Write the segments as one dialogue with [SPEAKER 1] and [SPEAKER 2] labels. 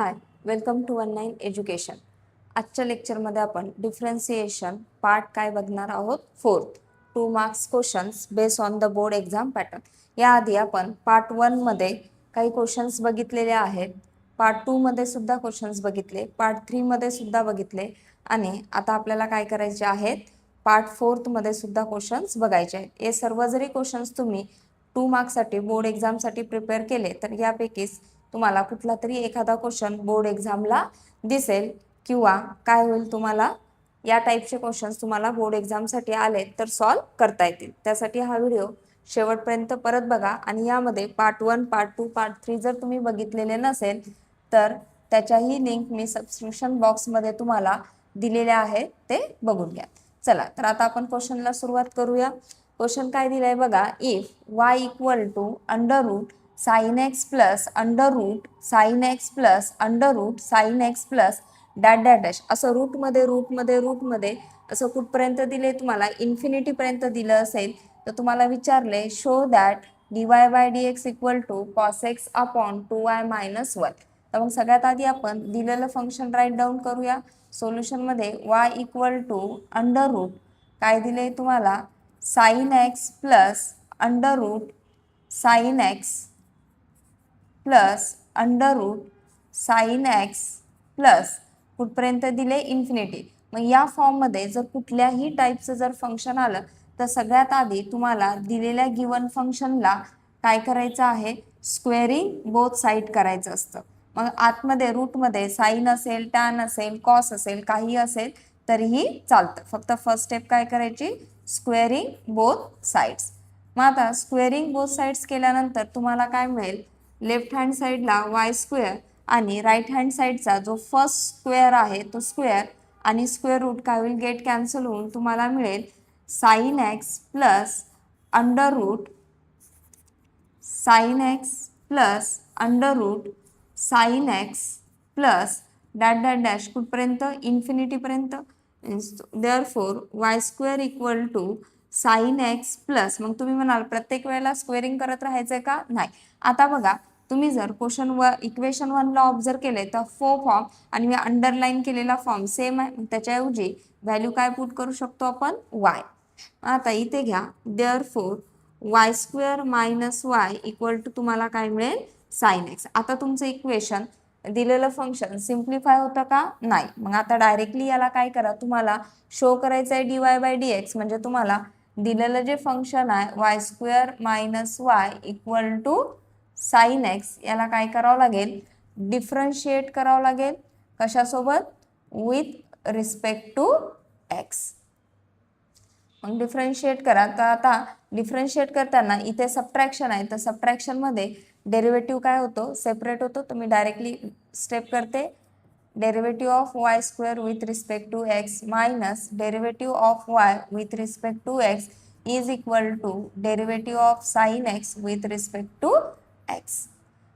[SPEAKER 1] High, welcome to 19 education. आजच्या लेक्चरमध्ये आपण डिफरन्सिएशन पार्ट काय बघणार आहोत. 4th 2 marks questions base on the board exam pattern. याआधी आपण पार्ट 1 मध्ये काही क्वेश्चन्स बघितलेले आहेत. पार्ट 2 मध्ये सुद्धा क्वेश्चन्स बघितले, पार्ट 3 मध्ये सुद्धा बघितले आणि आता आपल्याला काय करायचे आहेत, पार्ट 4th मध्ये सुद्धा क्वेश्चन्स बघायचे आहेत. हे सर्व जरी क्वेश्चन्स तुम्ही 2 मार्क्ससाठी बोर्ड एक्झामसाठी प्रिपेअर केले तर यापैकीच तुम्हाला कुठला तरी एखादा क्वेश्चन बोर्ड एक्झामला दिसेल किंवा काय होईल, तुम्हाला या टाईपचे क्वेश्चन्स तुम्हाला बोर्ड एक्झामसाठी आले तर सॉल्व करता येतील. त्यासाठी हा व्हिडिओ शेवटपर्यंत परत बघा आणि यामध्ये पार्ट 1, पार्ट 2, पार्ट 3 जर तुम्ही बघितलेले नसेल तर त्याच्याही लिंक मी सबस्क्रिप्शन बॉक्समध्ये तुम्हाला दिलेल्या आहेत, ते बघून घ्या. चला तर आता आपण क्वेश्चनला सुरुवात करूया. क्वेश्चन काय दिलाय बघा. If y equal to under root sin x plus under root sin x plus under root sin x plus dot dot dash असं रूटमध्ये असं कुठपर्यंत दिले, तुम्हाला इन्फिनिटी पर्यंत दिलं असेल तर तुम्हाला विचारले show that dy by dx equal to cos x upon 2y minus 1. तर मग सगळ्यात आधी आपण दिलेलं फंक्शन राईट डाऊन करूया. सोल्युशनमध्ये y equal to under root काय दिले तुम्हाला sin x plus under root sin x plus under root sine x plus कुठपर्यंत दिले इन्फिनिटी. मग या फॉर्ममध्ये जर कुठल्याही टाईपचं जर फंक्शन आलं तर सगळ्यात आधी तुम्हाला दिलेल्या गिवन फंक्शनला काय करायचं आहे, स्क्वेअरिंग बोथ साईड करायचं असतं. मग आतमध्ये रूटमध्ये साइन असेल, टॅन असेल, कॉस असेल, काही असेल तरीही चालतं. फक्त फर्स्ट स्टेप काय करायची, स्क्वेअरिंग बोथ साईड्स. मग आता स्क्वेअरिंग बोथ साईड्स केल्यानंतर तुम्हाला काय मिळेल, लेफ्ट हँड साईडला वाय स्क्वेअर आणि राईट हँड साईडचा जो फर्स्ट स्क्वेअर आहे तो स्क्वेअर आणि स्क्वेअर रूट काय होईल, गेट कॅन्सल होऊन तुम्हाला मिळेल sine x plus under root sine x plus under root sine x plus dot dot dash कुठपर्यंत, इन्फिनिटीपर्यंत. Therefore y square equal to sine x plus, मग तुम्ही म्हणाल प्रत्येक वेळेला स्क्वेअरिंग करत राहायचंय का, नाही. आता बघा, तुम्ही जर इक्वेशन 1 ला ऑब्झर्व केले तर फॉर्म आणि मी अंडरलाईन केलेला फॉर्म सेम आहे. त्याच्याऐवजी व्हॅल्यू काय पुट करू शकतो आपण, वाय. आता इथे घ्या, therefore y square minus y equal to तुम्हाला काय मिळेल, साइन एक्स. आता तुमचं इक्वेशन दिलेलं फंक्शन सिम्प्लिफाय होतं का, नाही. मग आता डायरेक्टली याला काय करा, तुम्हाला शो करायचं आहे dy बाय dx, म्हणजे तुम्हाला दिलेलं जे फंक्शन आहे y square minus y equal to sine x, याला काय करावं लागेल, डिफरन्शिएट करावं लागेल. कशासोबत, विथ रिस्पेक्ट टू एक्स. मग डिफरन्शिएट करा. तर आता डिफरन्शिएट करताना इथे सबट्रॅक्शन आहे, तर सबट्रॅक्शनमध्ये डेरिव्हेटिव्ह काय होतो, सेपरेट होतो. तुम्ही डायरेक्टली स्टेप करते, derivative of y square with respect to x minus derivative of y with respect to x is equal to derivative of sine x with respect to x.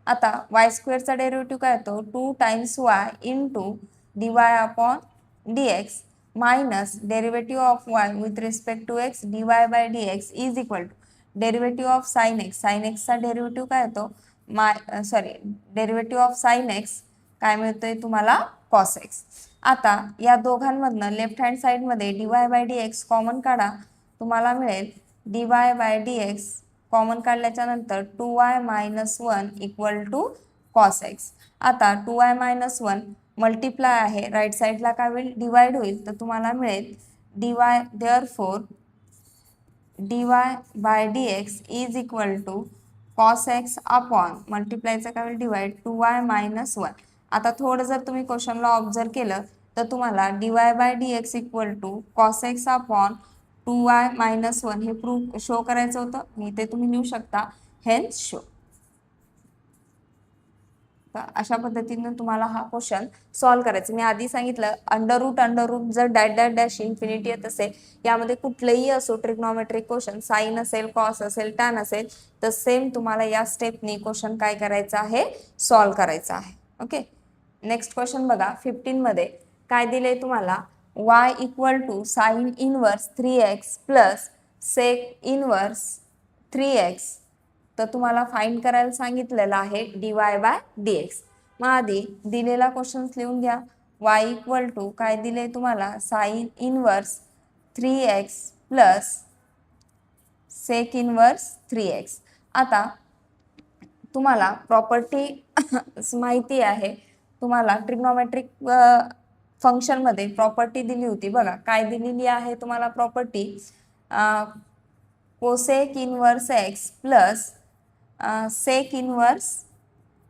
[SPEAKER 1] आता y स्क्वेअरचा derivative काय होतो, 2 times y into d y upon d x minus derivative of y with respect to x d y by d x is equal to derivative of sine x. Sign एक्सचा derivative काय होतो, derivative of sine x काय मिळतोय तुम्हाला, cos x. आता या दोघांमधनं left hand साईडमध्ये d y by d x common काढा, तुम्हाला मिळेल d y by d x common काढल्याच्या नंतर 2y minus 1 equal to cos x. आता 2y मायनस 1 मल्टिप्लाय आहे, राईट साईडला काय होईल, डिवाइड होईल, तर तुम्हाला मिळेल dy. Therefore dy by dx is equal to cos x upon मल्टिप्लायचं काय होईल, डिवाइड 2y मायनस 1. आता थोडं जर तुम्ही क्वेश्चनला ऑब्झर्व केलं तर तुम्हाला dy by dx equal to cos x upon 2y minus 1 हे प्रूफ शो करायचं होतं. मी ते तुम्ही लिहू शकता, हेन्स शो. अशा पद्धतीने तुम्हाला हा क्वेश्चन सॉल्व करायचा. मी आधी सांगितलं अंडर रूट जर डॅट डॅट डॅश इन्फिनिटी येत असेल, यामध्ये कुठलेही असो ट्रिग्नोमेट्रिक क्वेश्चन, साइन असेल, कॉस असेल, टॅन असेल, तर सेम तुम्हाला या स्टेपनी क्वेश्चन काय करायचं आहे, सॉल्व करायचा आहे. ओके, नेक्स्ट क्वेश्चन बघा. 15 मध्ये काय दिले तुम्हाला, y equal to sine inverse 3x plus sec inverse 3x. तर तुम्हाला फाइंड करायला सांगितलेलं आहे dy बाय dx. मग आधी दिलेला क्वेश्चन लिहून घ्या. y इक्वल टू काय दिले तुम्हाला, sine inverse 3x plus sec inverse 3x. आता तुम्हाला प्रॉपर्टी माहिती आहे, तुम्हाला ट्रिग्नोमेट्रिक फंक्शन मध्ये प्रॉपर्टी दिली होती बघा. काय दिलेली आहे तुम्हाला property, cosec inverse x plus sec inverse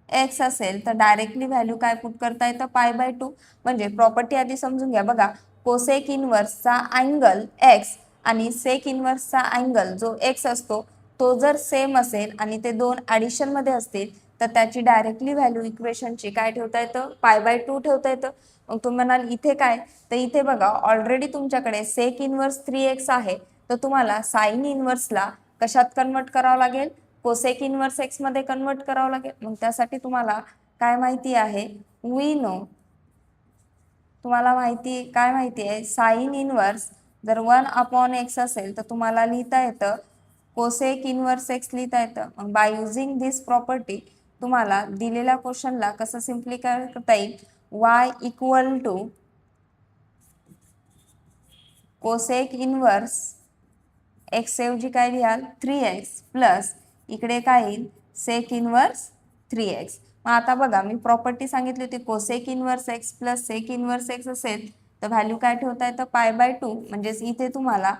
[SPEAKER 1] x असेल तर डायरेक्टली व्हॅल्यू काय पुट करता येतं, π/2. म्हणजे प्रॉपर्टी आधी समजून घ्या बघा. कोसेक इनवर्सचा अँगल एक्स आणि सेक इनवर्सचा अँगल जो एक्स असतो तो जर सेम असेल आणि ते दोन ॲडिशन मध्ये असतील तर त्याची डायरेक्टली व्हॅल्यू इक्वेशनची काय ठेवता येतं, π/2 ठेवता येतं. मग तुम्ही म्हणाल इथे काय, तर इथे बघा ऑलरेडी तुमच्याकडे सेक इनवर्स 3x आहे, तर तुम्हाला साइन इनवर्सला कशात कन्वर्ट करावं लागेल, कोसेक इनवर्स एक्स मध्ये कन्वर्ट करावं लागेल. मग त्यासाठी तुम्हाला काय माहिती आहे, वी नो, तुम्हाला काय माहिती आहे, साइन इनवर्स जर 1/x असेल तर तुम्हाला लिहिता येतं कोसेक इनवर्स एक्स लिहिता येतं. मग बाय युझिंग दिस प्रॉपर्टी तुम्हाला दिलेल्या क्वेश्चनला कसं सिम्प्लिफाय करता येईल, y equal to cosec inverse x ऐवजी काय लिहाल 3x प्लस इकडे काय येईल सेक इनवर्स 3x. मग आता बघा मी प्रॉपर्टी सांगितली होती, cosec inverse x plus sec inverse x असेल तर व्हॅल्यू काय ठेवता येतं, π/2. म्हणजेच इथे तुम्हाला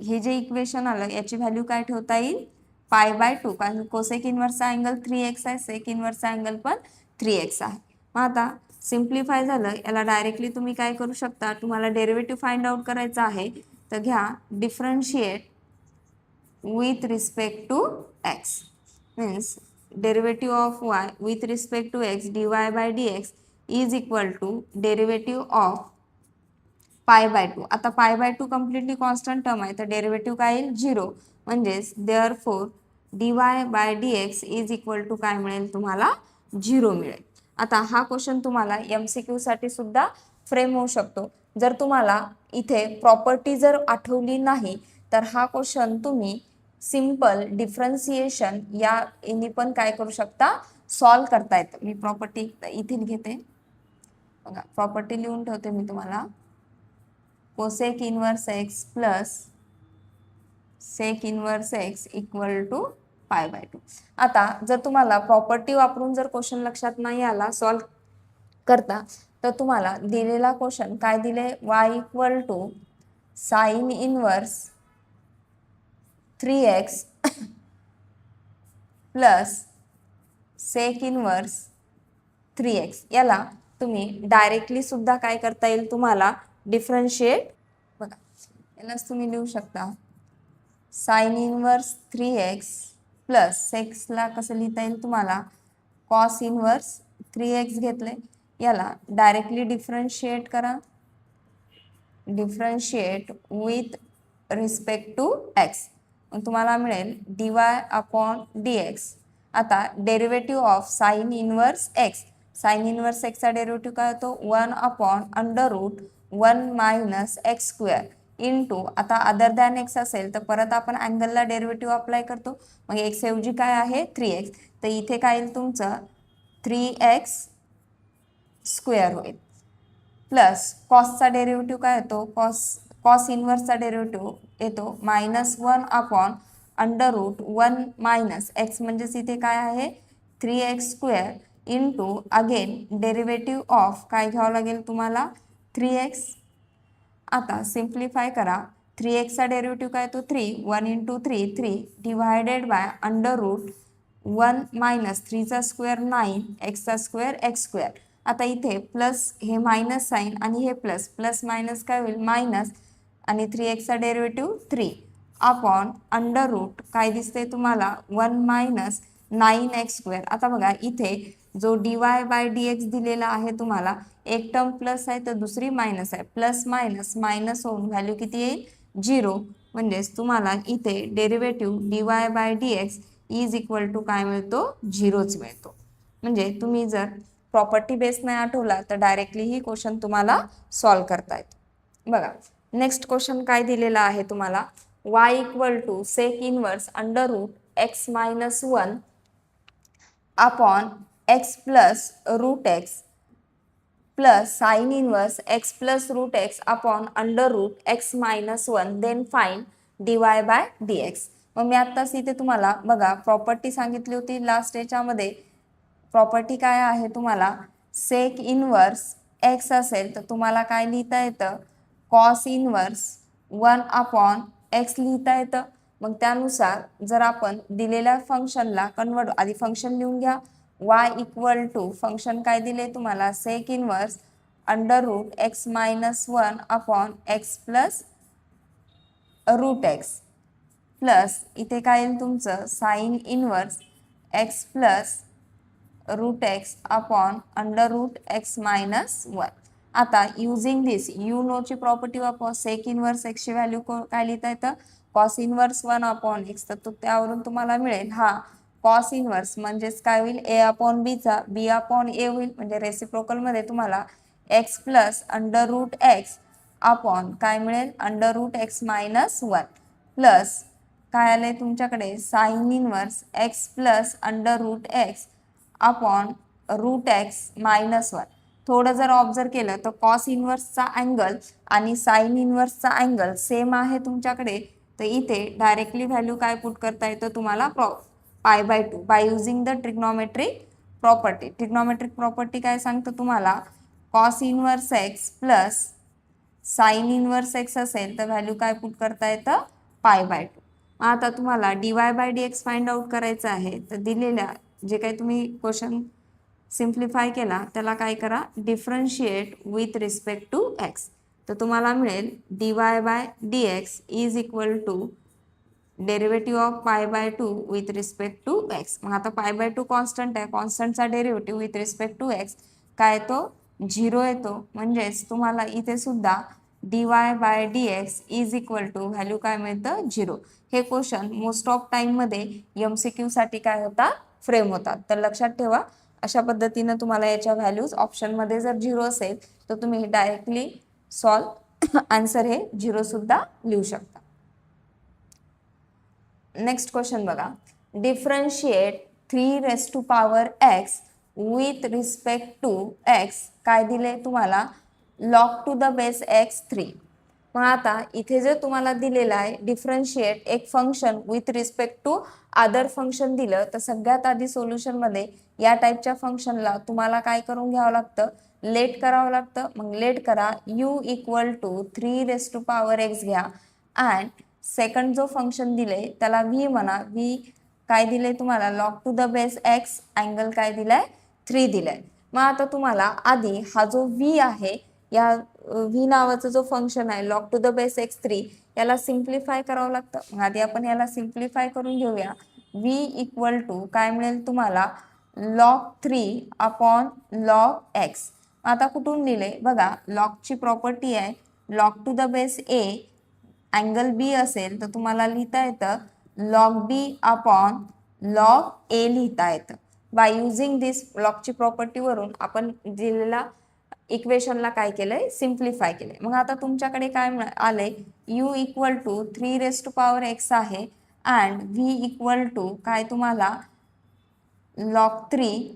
[SPEAKER 1] हे जे इक्वेशन आलं याची व्हॅल्यू काय ठेवता येईल, π/2. कारण कोसेक इनवर्सचा अँगल 3x आहे, सेक इनवर्सचा अँगल पण 3x आहे. मग आता सिम्प्लिफाय झालं, याला डायरेक्टली तुम्ही काय करू शकता, तुम्हाला डेरिव्हेटिव्ह फाइंड आउट करायचं आहे तर घ्या differentiate with respect to x, means derivative of y with respect to x dy by dx is equal to derivative of π/2. आता π/2 completely constant term आहे तर डेरिव्हेटिव्ह काय येईल 0. म्हणजेच therefore dy by dx is equal to काय मिळेल तुम्हाला 0 मिळेल. आता हा क्वेश्चन तुम्हाला MCQ साठी सुद्धा फ्रेम होऊ शकतो. जर तुम्हाला इथे प्रॉपर्टी जर आठवली नाही तर हा क्वेश्चन तुम्ही सिंपल डिफरन्सिएशन या यांनी पण काय करू शकता, सॉल्व करता येतं. मी प्रॉपर्टी इथे घेते बघा, प्रॉपर्टी लिहून ठेवते मी तुम्हाला, cosec inverse x plus sec inverse x equal to π/2. आता जर तुम्हाला प्रॉपर्टी वापरून जर क्वेश्चन लक्षात नाही आला सॉल्व करता तर तुम्हाला दिलेला क्वेश्चन काय दिले, y equal to sine inverse 3x plus sec inverse 3x. याला तुम्ही डायरेक्टली सुद्धा काय करता येईल तुम्हाला डिफरन्शिएट बघा, यालाच तुम्ही लिहू शकता साइन इनवर्स 3x प्लस सेक्सला कसं लिहिता येईल तुम्हाला कॉस इनवर्स 3x घेतले, याला डायरेक्टली डिफरन्शिएट करा, differentiate with respect to x. मग तुम्हाला मिळेल dy/dx. आता derivative of sine inverse x, sine inverse एक्सचा डेरिव्हेटिव्ह काय होतो 1/√1 - x² इंटू, आता अदर दॅन एक्स असेल तर परत आपण अँगलला डेरिव्हेटिव्ह अप्लाय करतो. मग एक्स ऐवजी काय आहे 3x, तर इथे काय येईल तुमचं 3x² होईल. प्लस कॉसचा डेरिव्हेटिव्ह काय येतो, कॉस इनवर्सचा डेरिव्हेटिव्ह येतो -1/√1 - x, म्हणजेच इथे काय आहे 3x² into again derivative of काय घ्यावं लागेल तुम्हाला 3x. आता सिम्प्लिफाय करा, 3xचा डेरिव्हेटिव्ह काय येतो 3, 1 × 3 3 divided by √1 - 3चा square 9 x² x². आता इथे प्लस हे मायनस साइन आणि हे प्लस, प्लस मायनस काय होईल मायनस, आणि 3xचा डेरिव्हेटिव्ह 3 अपॉन √ काय दिसते तुम्हाला 1 - 9x². आता बघा इथे जो dy/dx दिलेला आहे तुम्हाला, एक टर्म प्लस आहे तर दुसरी मायनस आहे, प्लस मायनस मायनस होऊन व्हॅल्यू किती येईल 0. म्हणजेच तुम्हाला इथे derivative dy/dx is equal to काय मिळतो 0च मिळतो. म्हणजे तुम्ही जर प्रॉपर्टी बेस नाही आठवला तर डायरेक्टली ही क्वेश्चन तुम्हाला सॉल्व करता येतो. बघा नेक्स्ट क्वेश्चन काय दिलेला आहे तुम्हाला, y equal to sec inverse √x - 1 upon x plus root x plus sine inverse x plus root x upon under root x minus one then find dy by dx. मग मी आत्ताच इथे तुम्हाला बघा property सांगितली होती लास्ट याच्यामध्ये. Property काय आहे तुम्हाला सेक इनवर्स एक्स असेल तर तुम्हाला काय लिहिता येतं कॉस इनवर्स 1 अपॉन एक्स लिहिता येतं. मग त्यानुसार जर आपण दिलेल्या फंक्शनला कन्वर्ट आधी फंक्शन लिहून घ्या. y इक्वल टू फंक्शन काय दिले तुम्हाला sec inverse under root x minus one upon x plus root x plus इथे काय येईल तुमचं sine inverse x plus root x upon under root x minus one. आता युजिंग दिस यू नो ची property वापर सेक इनवर्स एक्स ची value काय लिहिता येतं कॉस इनवर्स 1 अपॉन एक्स. तर त्यावरून तुम्हाला मिळेल हा कॉस इनवर्स म्हणजेच काय होईल ए अपॉन बी चा बी अपॉन ए होईल. म्हणजे रेसिप्रोकल मध्ये तुम्हाला x plus under root x upon काय मिळेल under root x minus one plus काय आलंय तुमच्याकडे sine inverse x plus under root x upon root x minus one. थोडं जर ऑब्झर्व केलं तर कॉस इनवर्सचा अँगल आणि साइन इनवर्सचा अँगल सेम आहे तुमच्याकडे. तर इथे डायरेक्टली व्हॅल्यू काय पुट करता येतं तुम्हाला पाय by to by using the trigonometric property. Trigonometric property काय सांगतं तुम्हाला cos inverse x plus sine inverse x असेल तर व्हॅल्यू काय पुट करता येतं पाय बाय टू. आता तुम्हाला dy by dx find out करायचं आहे. तर दिलेल्या जे काही तुम्ही क्वेश्चन सिम्प्लिफाय केला त्याला काय करा differentiate with respect to x. तर तुम्हाला मिळेल dy by dx is equal to derivative of pi by two with respect to x. मग आता पाय बाय टू कॉन्स्टंट आहे कॉन्स्टंटचा derivative with respect to x काय येतो 0 येतो. म्हणजेच तुम्हाला इथे सुद्धा dy by dx is equal to value काय मिळतं 0. हे क्वेश्चन मोस्ट ऑफ टाइम मध्ये MCQ साठी काय होतात फ्रेम होतात. तर लक्षात ठेवा अशा पद्धतीने तुम्हाला याच्या व्हॅल्यूज ऑप्शन मध्ये जर 0 असेल तर तुम्ही डायरेक्टली सॉल्व आन्सर हे 0 सुद्धा लिहू शकता. नेक्स्ट क्वेश्चन बघा differentiate 3 raise to power x with respect to x काय दिले तुम्हाला log to the base x 3. मग आता इथे जर तुम्हाला दिलेला आहे डिफरन्शिएट एक function with respect to other function दिलं तर सगळ्यात आधी सोल्युशन मध्ये या टाईपच्या फंक्शनला तुम्हाला काय करून घ्यावं लागतं लेट करावं लागतं. मग लेट करा u equal to 3 raise to power x घ्या अँड सेकंड जो फंक्शन दिले त्याला v म्हणा. v काय दिले तुम्हाला log to the base x angle काय दिलाय 3 दिलाय. मग आता तुम्हाला आधी हा जो v आहे या v नावाचा जो फंक्शन आहे log to the base x 3 याला सिम्प्लिफाय करावं लागतं. मग आधी आपण याला सिम्प्लिफाय करून घेऊया. v इक्वल टू काय मिळेल तुम्हाला लॉग 3 अपॉन लॉग एक्स. आता कुठून लिहिले बघा लॉगची प्रॉपर्टी आहे log to the base A angle B असेल तर तुम्हाला लिहिता येतं log B upon log A लिहिता येतं. बाय युझिंग दिस लॉगची प्रॉपर्टी वरून आपण दिलेला इक्वेशनला काय केलंय सिम्प्लिफाय केलंय. मग आता तुमच्याकडे काय आलंय u equal to 3 raise to power x आहे अँड v इक्वल टू काय तुम्हाला लॉग 3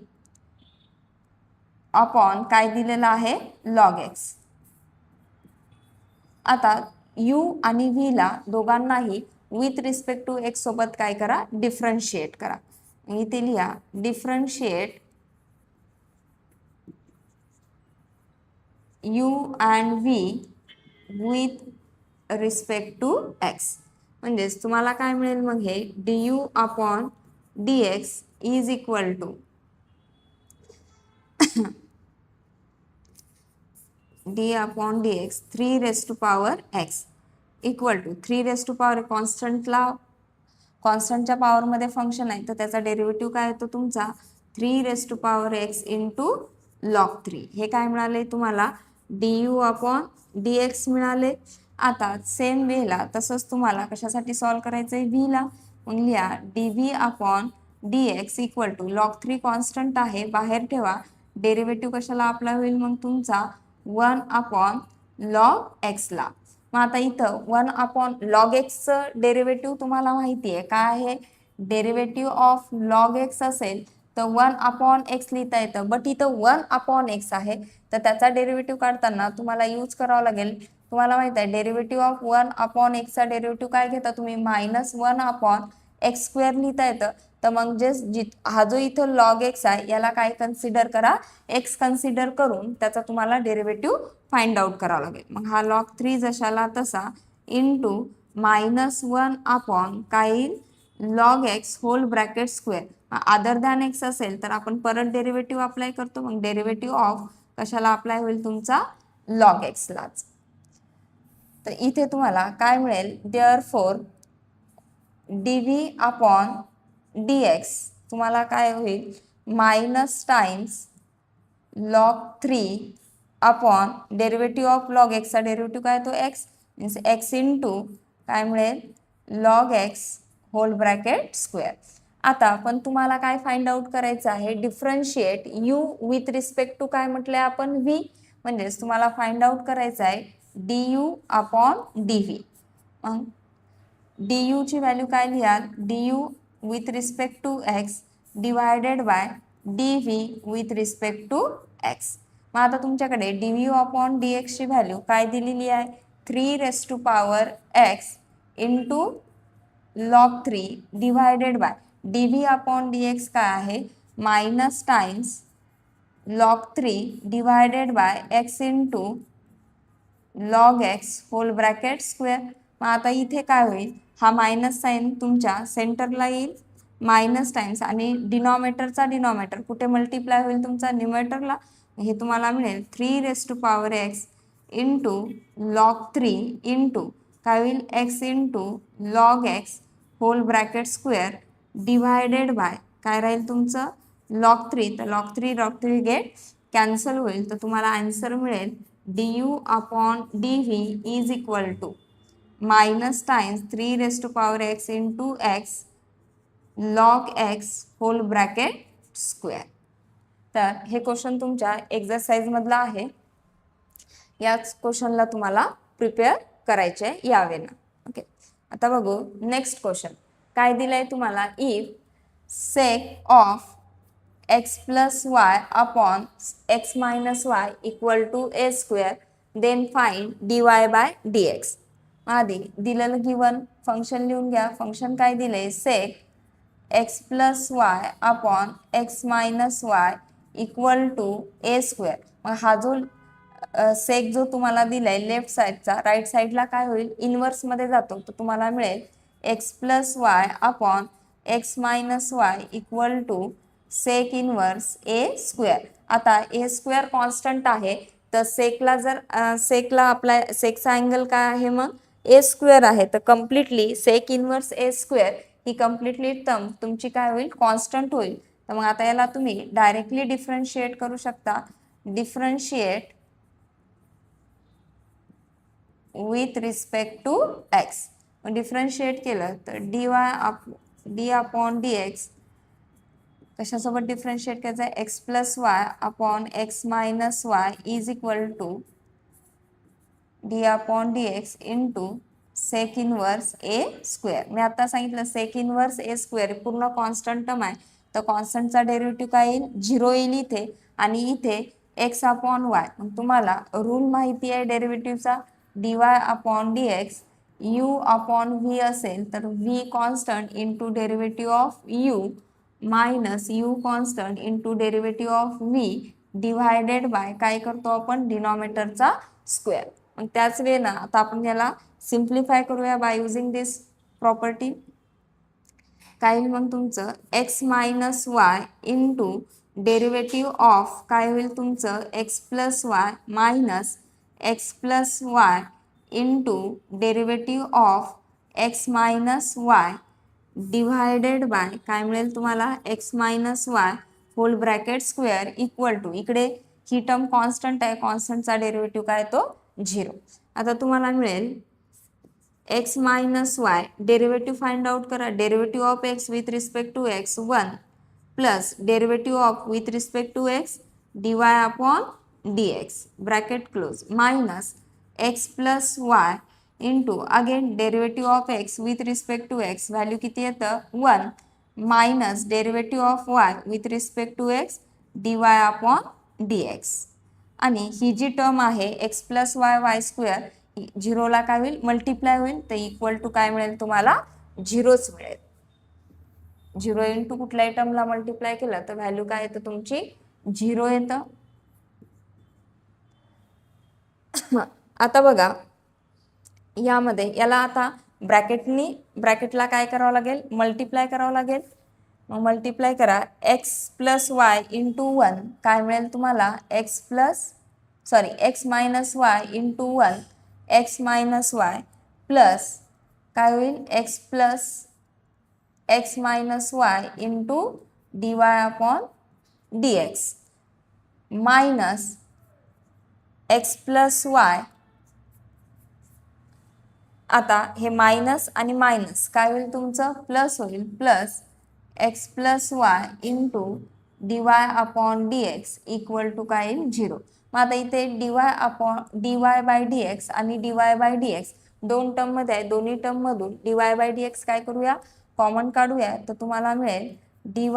[SPEAKER 1] अपॉन काय दिलेलं आहे लॉग एक्स. आता u आणि v ला दोघांनाही विथ रिस्पेक्ट टू एक्स सोबत काय करा डिफरन्शिएट करा. इथे लिहा differentiate u and v with respect to x. म्हणजेच तुम्हाला काय मिळेल मग हे du upon dx is equal to d upon dx 3 raise to power x equal to 3 raise to power कॉन्स्टंटच्या पॉवर मध्ये फंक्शन आहे तर त्याचा डेरिव्हेटिव्ह काय येतो तुमचा 3 raise to power x into log 3. हे काय मिळाले तुम्हाला du अपॉन dx मिळाले. आता सेम वेला तसंच तुम्हाला कशासाठी सॉल्व करायचं आहे v ला. मग लिहा dv upon dx equal to log 3 constant आहे बाहेर ठेवा डेरिव्हेटिव्ह कशाला अप्लाय होईल मग तुमचा 1 अपॉन लॉग x ला. मग आता इथं 1 अपॉन लॉग x चं डेरिव्हेटिव्ह तुम्हाला माहिती आहे काय आहे डेरिव्हेटिव्ह ऑफ लॉग x असेल तर 1/x लिहिता येतं, बट इथं 1/x आहे, तर त्याचा डेरिव्हेटिव्ह काढताना तुम्हाला यूज करावं लागेल. तुम्हाला माहित आहे डेरिव्हेटिव्ह ऑफ 1/x चा डेरिव्हेटिव्ह काय घेता तुम्ही, -1/x² लिहिता येतं. तर मग हा जो इथं लॉग एक्स आहे याला काय कन्सिडर करा, एक्स कन्सिडर करून त्याचा तुम्हाला डेरिव्हेटिव्ह फाइंड आउट करावा लागेल. मग हा log 3 जशाला तसा इंटू -1 काय log x whole bracket square. Other than x असेल तर आपण परत डेरिव्हेटिव्ह अप्लाय करतो. मग डेरिव्हेटिव्ह ऑफ कशाला अप्लाय होईल तुमचा, log x लाच. तर इथे तुम्हाला काय मिळेल, देअरफॉर dv/dx तुम्हाला काय होईल, minus times log 3 upon derivative of log x चा डेरिव्हेटिव्ह काय तो x, मीन्स x इंटू काय मिळेल log x whole bracket square. आता पण तुम्हाला काय फाइंड आउट करायचं आहे, differentiate u with respect to काय म्हटलंय आपण, v. म्हणजेच तुम्हाला फाइंड आउट करायचं आहे du/dv. मग du ची व्हॅल्यू काय लिहाल, du with respect to x divided by dv with respect to x. मग आता तुमच्याकडे dv/dx ची व्हॅल्यू काय दिलेली आहे, 3⁻x into log 3 divided bye dv/dx काय आहे, minus times log 3 divided by x into log x whole bracket square. मग आता इथे काय होईल, हा मायनस साइन तुमच्या सेंटरला येईल, मायनस टाइम्स आणि डिनॉमिनेटरचा डिनॉमिनेटर कुठे मल्टिप्लाय होईल तुमचा, न्यूमरेटरला. हे तुम्हाला मिळेल 3⁻x इंटू log 3 इंटू काय होईल x into log x whole bracket square divided by काय राहील तुमचं log 3. तर log 3 गेट कॅन्सल होईल. तर तुम्हाला आन्सर मिळेल du/dv is equal to minus times 3⁻x into x log x whole bracket square. तर हे क्वेश्चन तुमच्या एक्झरसाइज मधला आहे. याच क्वेश्चनला तुम्हाला प्रिपेअर करायचे यावेळेला. ओके, आता बघू नेक्स्ट क्वेश्चन. काय दिलंय तुम्हाला, if sake of x plus y upon x minus y equal to a square, then find dy by dx. आधी दिलेलं गिवन फंक्शन लिहून घ्या. फंक्शन काय दिले, sec x plus y upon x minus y equal to a square. मग हा जो सेक जो तुम्हाला दिलाय लेफ्ट साइडचा, राईट साइडला काय होईल, इनवर्स मध्ये जातो. तर तुम्हाला मिळेल x plus y upon x minus y equal to sec inverse a square. आता ए स्क्वेअर कॉन्स्टंट आहे, तर सेकला जर सेकला अप्लाय, सेकचा अँगल काय आहे मग ए स्क्वेअर आहे. तर completely sec inverse a square he completely term तुमची काय होईल, कॉन्स्टंट होईल. तर मग आता याला तुम्ही डायरेक्टली डिफरन्शिएट करू शकता. Differentiate with respect to x. मग डिफरन्शिएट केलं तर d/dx कशासोबत डिफरन्शिएट करायचं आहे, x plus y upon x minus y is equal to d/dx into sec inverse a square. मी आता सांगितलं सेक इनवर्स ए स्क्वेअर पूर्ण कॉन्स्टंट टर्म आहे. तर कॉन्स्टंटचा डेरिव्हेटिव्ह काय येईल, 0 येईल इथे, आणि इथे x/y. तुम्हाला रूल माहिती आहे डेरिव्हेटिव्हचा, dy/dx u/v असेल तर v constant into derivative of u minus u constant into derivative of v divided by काय करतो आपण, डिनॉमिनेटरचा स्क्वेअर. मग त्याच वेळेला आता आपण याला सिम्प्लिफाय करूया बाय युजिंग दिस प्रॉपर्टी. काय होईल मग तुमचं x minus y into derivative of काय होईल तुमचं x plus y minus x plus y into derivative of x minus y divided by काय मिळेल तुम्हाला x minus y whole bracket square equal to, इकडे ही टर्म कॉन्स्टंट आहे, कॉन्स्टंटचा डेरिव्हेटिव्ह काय तो 0. आता तुम्हाला मिळेल x minus y, derivative find out करा. Derivative of x with respect to x 1 plus derivative of with respect to x dy/dx bracket close minus x plus y into again derivative of x with respect to x value किती येतं 1 minus derivative of y with respect to x dy upon dx. आणि ही जी term आहे x plus y y square झिरोला काय होईल multiply होईल, तर इक्वल टू काय मिळेल तुम्हाला झिरोच मिळेल. झिरो इंटू कुठल्याही टर्मला मल्टिप्लाय केलं तर व्हॅल्यू काय येतं तुमची झिरो येतं. आता बघा यामध्ये याला आता ब्रॅकेटला काय करावं लागेल मल्टिप्लाय करावं लागेल. मग मल्टिप्लाय करा x plus y into one काय मिळेल तुम्हाला x minus y into one x minus y plus काय होईल x minus y into dy upon dx minus x plus Y. आता हे मायनस आणि मायनस काय होईल तुमचं प्लस होईल, plus x plus y into dy upon dx equal to काय येईल झिरो. मग आता इथे dy बाय dx आणि dy बाय dx दोन टर्म मध्ये आहे, दोन्ही टर्म मधून dy बाय dx काय करूया कॉमन काढूया, तर तुम्हाला मिळेल dy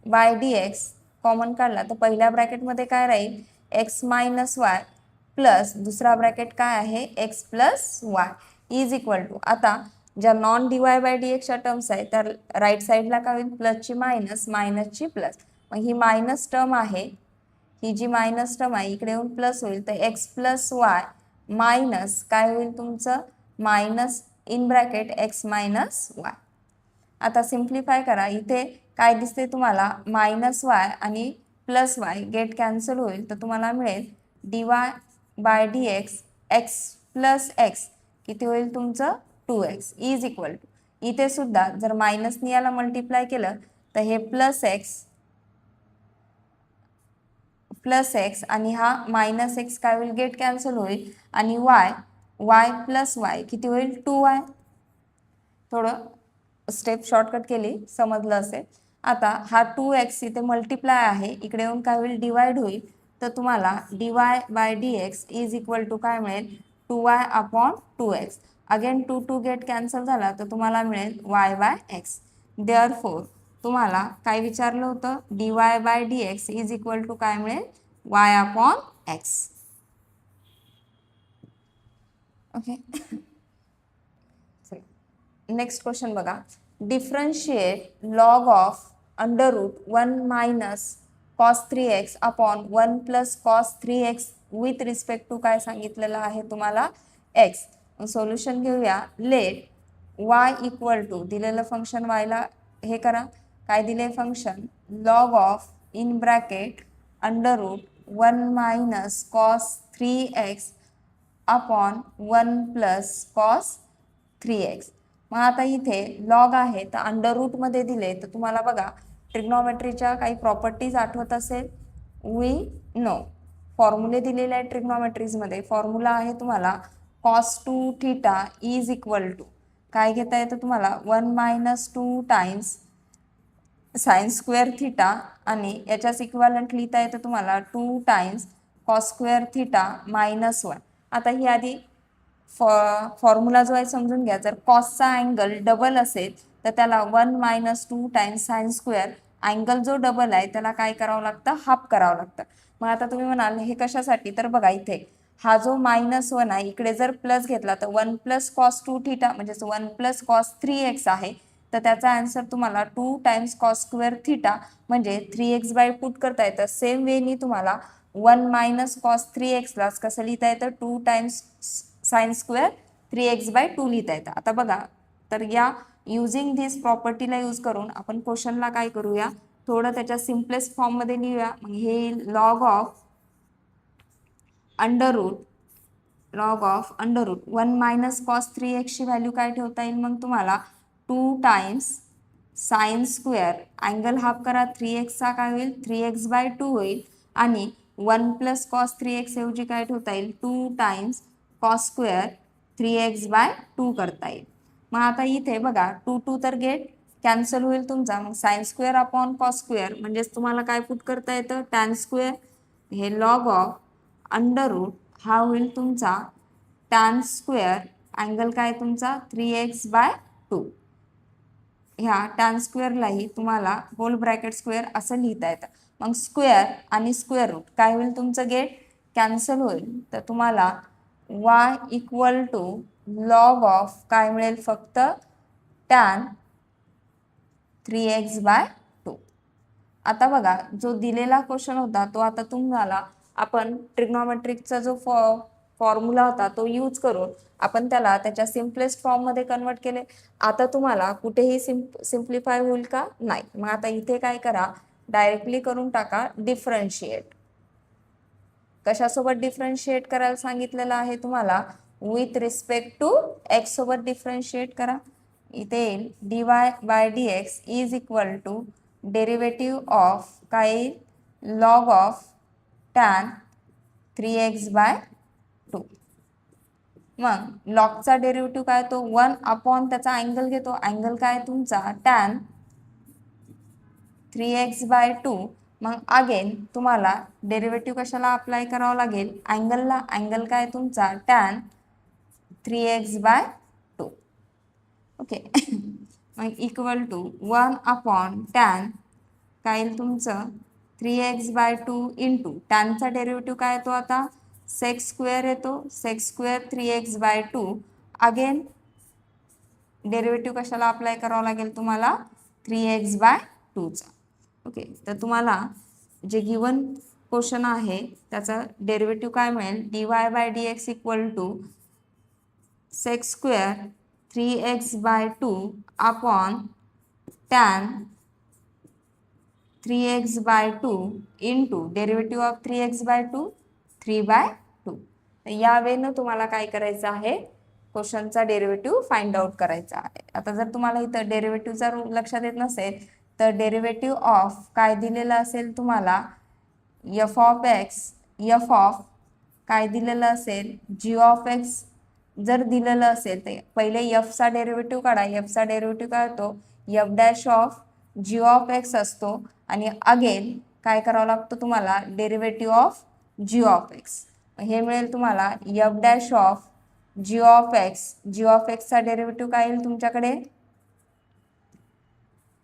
[SPEAKER 1] बाय dx कॉमन काढला तर पहिल्या ब्रॅकेटमध्ये काय राहील एक्स मायनस वाय प्लस दुसरा ब्रॅकेट काय आहे x plus y is equal to. आता ज्या नॉन dy बाय dxच्या टर्म्स आहेत त्या राईट साईडला काय होईल प्लसची मायनस मायनसची प्लस. मग ही मायनस टर्म आहे, ही जी मायनस टर्म आहे इकडे येऊन प्लस होईल, तर एक्स प्लस वाय मायनस काय होईल तुमचं minus in bracket x minus y. आता सिम्प्लिफाय करा, इथे काय दिसते तुम्हाला मायनस वाय आणि प्लस वाय गेट कॅन्सल होईल, तर तुम्हाला मिळेल dy by dx x plus x किती होईल तुमचं 2x इज इक्वल टू. इथे सुद्धा जर मायनसने याला मल्टिप्लाय केलं तर हे प्लस एक्स आणि हा मायनस एक्स काय होईल गेट कॅन्सल होईल आणि वाय प्लस वाय किती होईल 2y. थोडं स्टेप शॉर्टकट केली समजलं असेल. आता हा 2x इथे मल्टिप्लाय आहे, इकडे येऊन काय होईल डिवाइड होईल, तर तुम्हाला dy by dx is equal to काय मिळेल 2y upon 2x. Again 2 get cancel झाला तर तुम्हाला मिळेल y बाय x. देअरफोर तुम्हाला काय विचारलं होतं dy by dx is equal to काय मिळेल y upon x. Okay next question बघा. Differentiate log of under root 1 minus cos 3x upon 1 plus cos 3x with respect to काय सांगितलेलं आहे तुम्हाला x. सोल्युशन घेऊया. लेट y इक्वल टू दिलेलं function yला हे करा काय दिले function log of in bracket under root 1 minus cos 3x upon 1 plus cos 3x. मग आता इथे लॉग आहे तर अंडर रूट मध्ये दिले, तर तुम्हाला बघा ट्रिग्नोमेट्रीच्या काही प्रॉपर्टीज आठवत असेल वी नो फॉर्म्युले दिलेले आहेत ट्रिग्नोमेट्रीज मध्ये. फॉर्म्युला आहे तुम्हाला cos 2 theta is equal to काय घेता येतं तुम्हाला 1 minus 2 times sine square theta आणि याच्याच इक्विव्हॅलंट लिहिता येतं तुम्हाला 2 times cos square theta minus 1. आता ही आधी फॉर्म्युला जो आहे समजून घ्या. जर कॉसचा अँगल डबल असेल तर त्याला 1 minus 2 times sine square angle जो डबल आहे त्याला काय करावं लागतं हाफ करावं लागतं. मग आता तुम्ही म्हणाल हे कशासाठी, तर बघा इथे हा जो -1 आहे इकडे जर प्लस घेतला तर 1 प्लस कॉस 2 थीटा म्हणजेच 1 प्लस कॉस 3x आहे, तर त्याचा आन्सर तुम्हाला 2 टाइम्स कॉस स्क्वेअर थीटा म्हणजे 3x बाय पुट करता येतं. सेम वेनी तुम्हाला 1 मायनस कॉस 3x लाच कसं लिहिता येतं 2 times sine square 3x bye 2 लिहिता येतं. आता बघा तर या युजिंग धिस प्रॉपर्टीला यूज करून आपण क्वेश्चनला काय करूया थोडं त्याच्या सिम्पलेस्ट फॉर्म मध्ये लिहूया. मग हे log of under root 1 minus cos 3x ची व्हॅल्यू काय ठेवता येईल मग तुम्हाला 2 times sine square angle half करा 3x चा काय होईल 3x बाय 2 होईल आणि 1 प्लस कॉस 3x ऐवजी काय ठेवता येईल 2 times cos square 3x bye 2 करता येईल. मग आता इथे बघा 2 तर गेट कॅन्सल होईल तुमचा, मग sine square upon cos square म्हणजेच तुम्हाला काय पुट करता येतं टॅन स्क्वेअर. हे लॉग ऑफ अंडर रूट हा होईल तुमचा टॅन स्क्वेअर अँगल काय तुमचा 3x बाय 2. ह्या टॅन स्क्वेअरलाही तुम्हाला होल ब्रॅकेट स्क्वेअर असं लिहिता येतं. मग स्क्वेअर आणि स्क्वेअर रूट काय होईल, तुमचं गेट कॅन्सल होईल. तर तुम्हाला y equal to log of काय मिळेल, फक्त टॅन 3x/2. आता बघा, जो दिलेला क्वेश्चन होता तो आता तुम्हाला आपण ट्रिग्नॉमेट्रिकचा जो फॉर्म्युला होता तो यूज करून आपण त्याला त्याच्या सिम्पलेस्ट फॉर्ममध्ये कन्वर्ट केले. आता तुम्हाला कुठेही सिम्प्लिफाय होईल का, नाही. मग आता इथे काय करा, डायरेक्टली करून टाका डिफरन्शिएट. कशासोबत डिफरन्शिएट करायला सांगितलेलं आहे तुम्हाला, विथ रिस्पेक्ट टू एक्स सोबत डिफरन्शिएट करा. इथे येईल dy/dx is equal to derivative of काय, लॉग ऑफ टॅन 3x/2. मग लॉगचा डेरिव्हेटिव्ह काय, तो 1 अपॉन त्याचा अँगल घेतो. अँगल काय तुमचा टॅन 3x/2. मग अगेन तुम्हाला डेरिव्हेटिव्ह कशाला अप्लाय करावं लागेल, अँगलला. अँगल काय तुमचा टॅन 3x/2. ओके. मग इक्वल टू 1 अपॉन टॅन काय येईल तुमचं 3x/2 इंटू टॅनचा डेरिव्हेटिव्ह काय येतो आता सेक स्क्वेअर येतो. Sec square 3x/2. Again derivative कशाला अप्लाय करावं लागेल तुम्हाला 3x/2चा. ओके. तर तुम्हाला जे गिवन क्वेश्चन आहे त्याचा डेरिव्हेटिव्ह काय मिळेल, dy/dx equal to sec square 3x/2 upon tan 3x/2 into derivative of 3x/2 3/2. तर या वेळेनं तुम्हाला काय करायचं आहे, क्वेश्चनचा डेरिव्हेटिव्ह फाइंड आउट करायचा आहे. आता जर तुम्हाला इथं डेरिव्हेटिव्हचा रूल लक्षात येत नसेल तर डेरिव्हेटिव्ह ऑफ काय दिलेलं असेल तुम्हाला, एफ ऑफ काय दिलेलं असेल, जी ऑफ एक्स जर दिलेलं असेल तर पहिले एफचा डेरिव्हेटिव्ह काढा. एफचा डेरिव्हेटिव्ह काय होतो, f dash of g of x असतो. आणि अगेन काय करावं लागतं तुम्हाला, derivative of g of x. हे मिळेल तुम्हाला f dash of g of x. G of एक्सचा डेरिव्हेटिव्ह काय येईल तुमच्याकडे,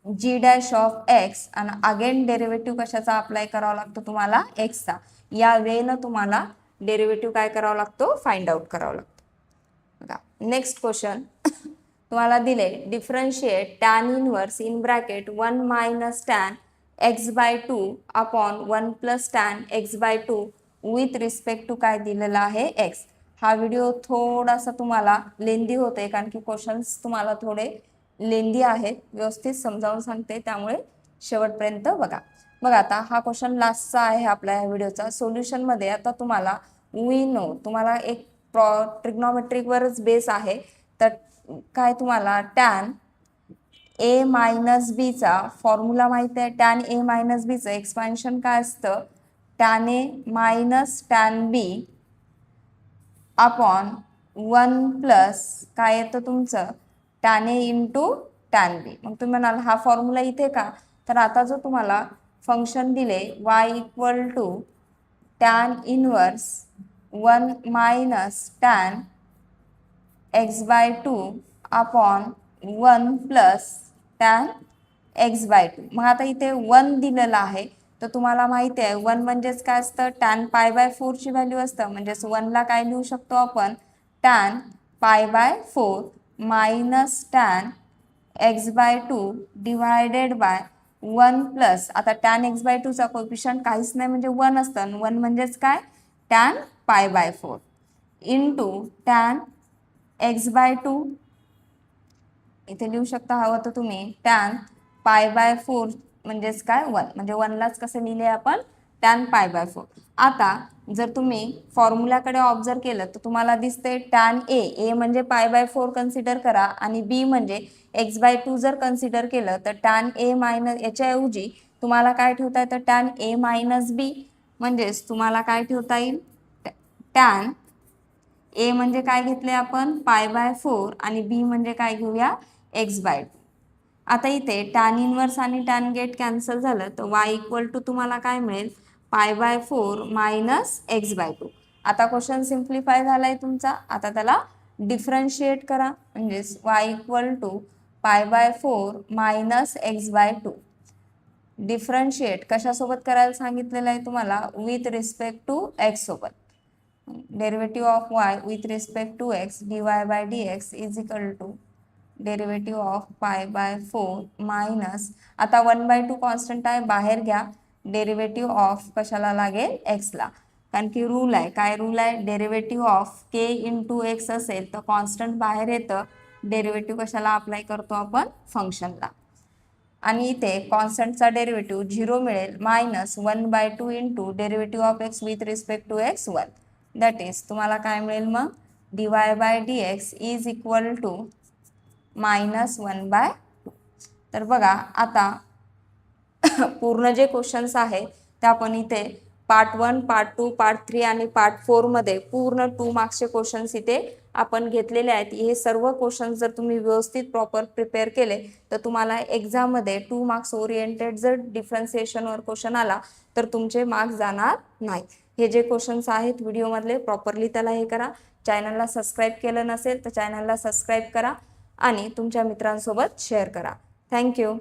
[SPEAKER 1] जी डॅश ऑफ एक्स. आणि अगेन डेरिव्हेटिव्ह कशाचा अप्लाय करावा लागतो तुम्हाला, एक्सचा. या वेळेनं तुम्हाला डेरिव्हेटिव्ह काय करावा लागतो, फाइंड आउट करावा लागतो. बघा नेक्स्ट क्वेश्चन तुम्हाला दिले, differentiate tan inverse in bracket 1 minus tan x/2 upon 1 plus tan x/2 with respect to काय दिलेला आहे, एक्स. हा व्हिडिओ थोडासा तुम्हाला लेंदी होते कारण की क्वेश्चन्स तुम्हाला थोडे लेंदी आहेत. व्यवस्थित समजावून सांगते त्यामुळे शेवटपर्यंत बघा. बघा आता हा क्वेश्चन लास्टचा आहे आपल्या ह्या व्हिडिओचा. सोल्युशनमध्ये आता तुम्हाला वी नो, तुम्हाला एक ट्रिग्नॉमेट्रिकवरच बेस आहे. तर काय तुम्हाला टॅन ए मायनस बीचा फॉर्म्युला माहिती आहे. टॅन ए मायनस बीचं एक्सपान्शन काय असतं, tan A minus tan B upon 1 plus काय येतं तुमचं टॅन ए इंटू टॅन बी. मग तुम्ही म्हणाल हा फॉर्म्युला इथे का, तर आता जो तुम्हाला फंक्शन दिले y equal to tan inverse 1 minus tan x/2 upon 1 plus tan x/2. मग आता इथे 1 दिलेलं आहे तर तुम्हाला माहिती आहे 1 म्हणजेच काय असतं, टॅन π/4 ची व्हॅल्यू असतं. म्हणजेच 1 ला काय लिहू शकतो आपण, tan π/4 minus tan x/2 divided by 1 plus, आता टॅन x/2 चा कोएफिशियंट काहीच नाही म्हणजे 1 असतं. 1 म्हणजेच काय, टॅन π/4 इंटू टॅन x/2. इथे लिहू शकता हवं तर तुम्ही टॅन π/4 म्हणजेच काय 1, म्हणजे 1 लाच कसं लिहिले आपण, टॅन π/4. आता जर तुम्ही फॉर्म्युलाकडे ऑब्झर्व केलं तर तुम्हाला दिसते टॅन ए म्हणजे π/4 कन्सिडर करा आणि बी म्हणजे x/2 जर कन्सिडर केलं तर टॅन ए मायनस, याच्याऐवजी तुम्हाला काय ठेवता येतं, टॅन ए मायनस बी. म्हणजेच तुम्हाला काय ठेवता येईल, टॅन ए म्हणजे काय घेतले आपण π/4 आणि बी म्हणजे काय घेऊया x/2. आता इथे टॅन इनवर्स आणि टॅन गेट कॅन्सल झालं तर y इक्वल टू तुम्हाला काय मिळेल, π/4 मायनस x/2. आता क्वेश्चन सिम्प्लिफाय झालाय तुमचा. आता त्याला डिफरन्शिएट करा. म्हणजेच y equal to π/4 minus x/2. Differentiate कशासोबत करायला सांगितलेलं आहे तुम्हाला, विथ रिस्पेक्ट टू एक्स सोबत. Derivative of y with respect to x dy/dx is equal to derivative of π/4 minus, आता 1/2 कॉन्स्टंट आहे, बाहेर घ्या. डेरिव्हेटिव्ह ऑफ कशाला लागेल, x ला. कारण की रूल आहे, काय रूल आहे, derivative of k into x असेल तर कॉन्स्टंट बाहेर येतं. डेरिव्हेटिव्ह कशाला अप्लाय करतो आपण, फंक्शनला. आणि इथे कॉन्स्टंटचा डेरिव्हेटिव्ह 0 मिळेल, minus 1/2 into derivative of x with respect to x 1. That is तुम्हाला काय मिळेल मग, dy/dx इज इक्वल टू -1/2. तर बघा आता पूर्ण जे क्वेश्चन्स आहे ते आपण इथे पार्ट 1, पार्ट 2, पार्ट 3 आणि पार्ट 4 मध्ये पूर्ण 2 मार्क्सचे क्वेश्चन्स इथे आपण घेतलेले आहेत. हे सर्व क्वेश्चन्स जर तुम्ही व्यवस्थित प्रॉपर प्रिपेअर केले तर तुम्हाला एक्झाम मध्ये 2 मार्क्स ओरिएंटेड जर डिफरन्सिएशनवर क्वेश्चन आला तर तुमचे मार्क्स जाणार नाही. हे जे क्वेश्चन्स आहेत व्हिडिओमधले प्रॉपरली त्याला हे करा. चॅनलला सबस्क्राईब केलं नसेल तर चॅनलला सबस्क्राईब करा आणि तुमच्या मित्रांसोबत शेअर करा. थँक्यू.